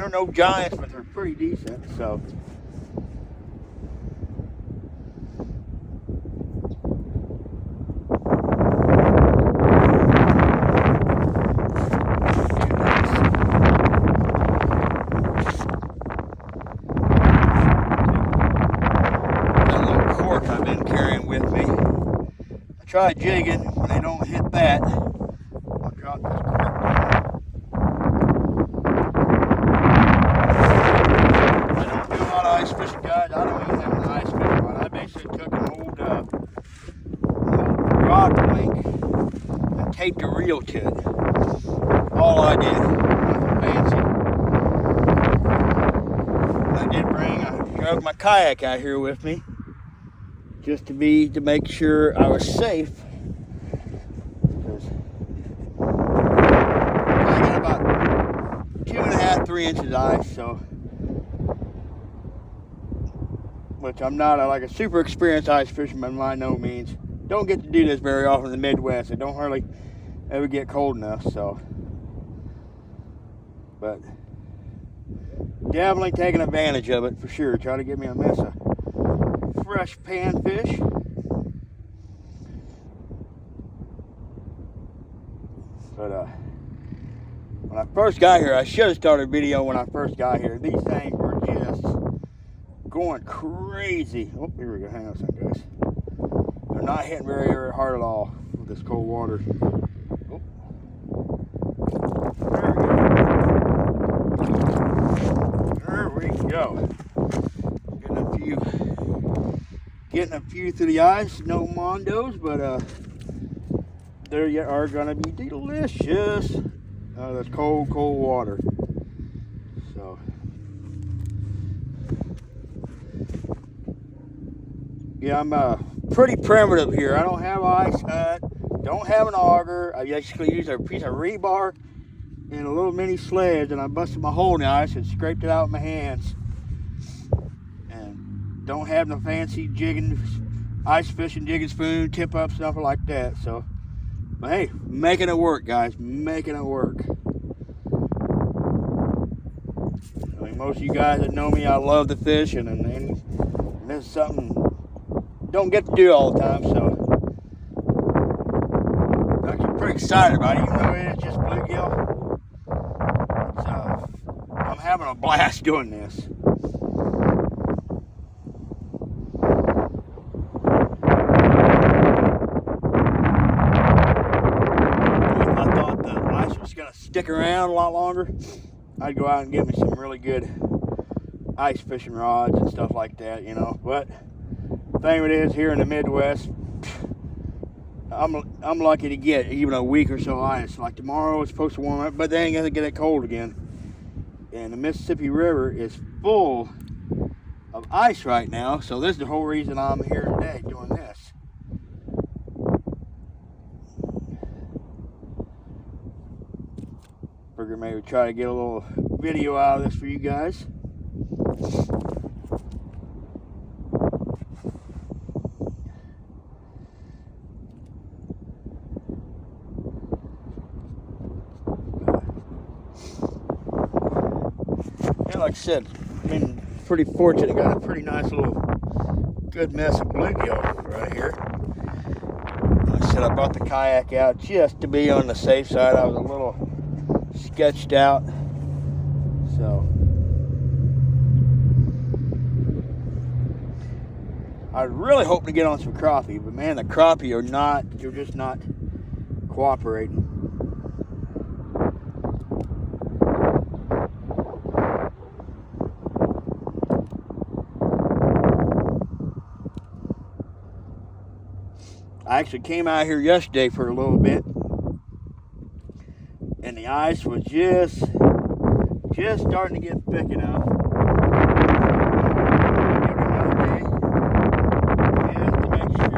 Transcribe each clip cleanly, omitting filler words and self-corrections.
They're no giants, but they're pretty decent. So. Try jigging. When they don't hit that, I'll drop this cork down. I don't do a lot of ice fishing, guys. I don't even have an ice fishing rod. I basically took an old rod blank and taped a reel to it. All I did. Nothing fancy. I drove my kayak out here with me. Just to make sure I was safe. Because I got about 2.5, 3 inches of ice, so which I'm not like a super experienced ice fisherman by no means. Don't get to do this very often in the Midwest. It don't hardly ever get cold enough, so. But definitely taking advantage of it for sure. Try to get me a mess of fresh panfish. But when I first got here, I should have started a video when I first got here. These things were just going crazy. Oh, here we go. Hang on a second, guys. They're not hitting very, very hard at all with this cold water. Oh. There we go. Getting a few through the ice, no mondos, but they are gonna be delicious. That's cold, cold water. So, yeah, I'm pretty primitive here. I don't have an ice hut, don't have an auger. I basically use a piece of rebar and a little mini sledge, and I busted my hole in the ice and scraped it out with my hands. Don't have no fancy jigging, ice fishing, jigging spoon, tip up, stuff like that. So, but hey, making it work, guys, making it work. I mean, most of you guys that know me, I love the fishing, and this is something don't get to do all the time. So, I'm actually pretty excited about it, even though it's just bluegill. I'm having a blast doing this. Stick around a lot longer, I'd go out and get me some really good ice fishing rods and stuff like that, you know. But the thing it is, here in the Midwest, I'm lucky to get even a week or so ice. Like tomorrow it's supposed to warm up, but they ain't gonna get it cold again. And the Mississippi River is full of ice right now, so this is the whole reason I'm here today doing this. Figure maybe try to get a little video out of this for you guys. And like I said, I've been pretty fortunate. Got a pretty nice little good mess of bluegill right here. Like I said, I brought the kayak out just to be on the safe side. I was a little sketched out, so I was really hoping to get on some crappie, but man, the crappie they're just not cooperating. I actually came out here yesterday for a little bit, and the ice was just starting to get thick enough. Just to make sure.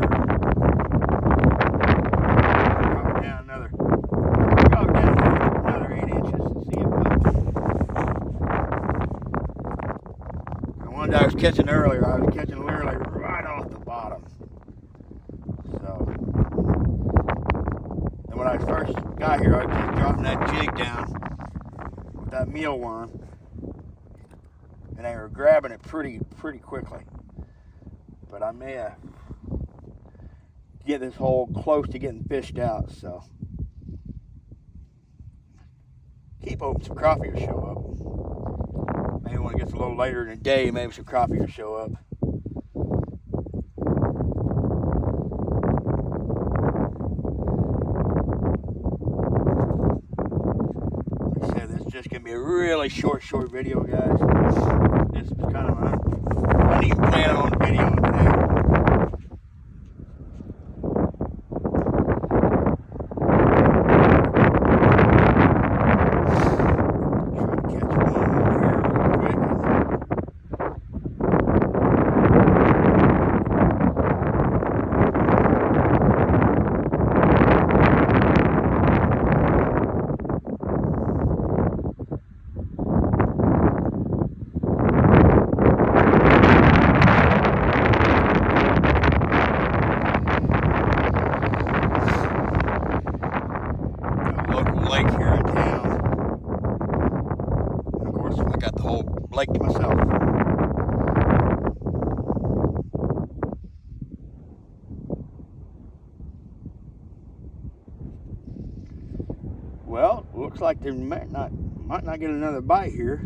Drop it down another 8 inches and see if the one that I was catching earlier, I was catching literally right off the bottom. So, and when I first got here, I was just dropping that jig down with that mealworm. and they were grabbing it pretty quickly. But I may get this hole close to getting fished out, so keep hoping some crappie will show up. Maybe when it gets a little later in the day, maybe some crappie will show up. Like I said, this is just gonna be a really short video, guys. This is kind of I didn't even plan on videoing today. Lake here in town, and of course I got the whole lake to myself. Well, looks like they might not get another bite here.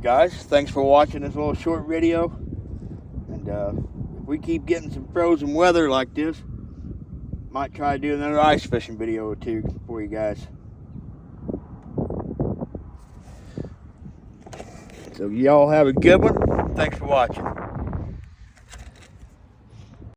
Guys, thanks for watching this little short video, and if we keep getting some frozen weather like this, might try to do another ice fishing video or two for you guys. So y'all have a good one. Thanks for watching.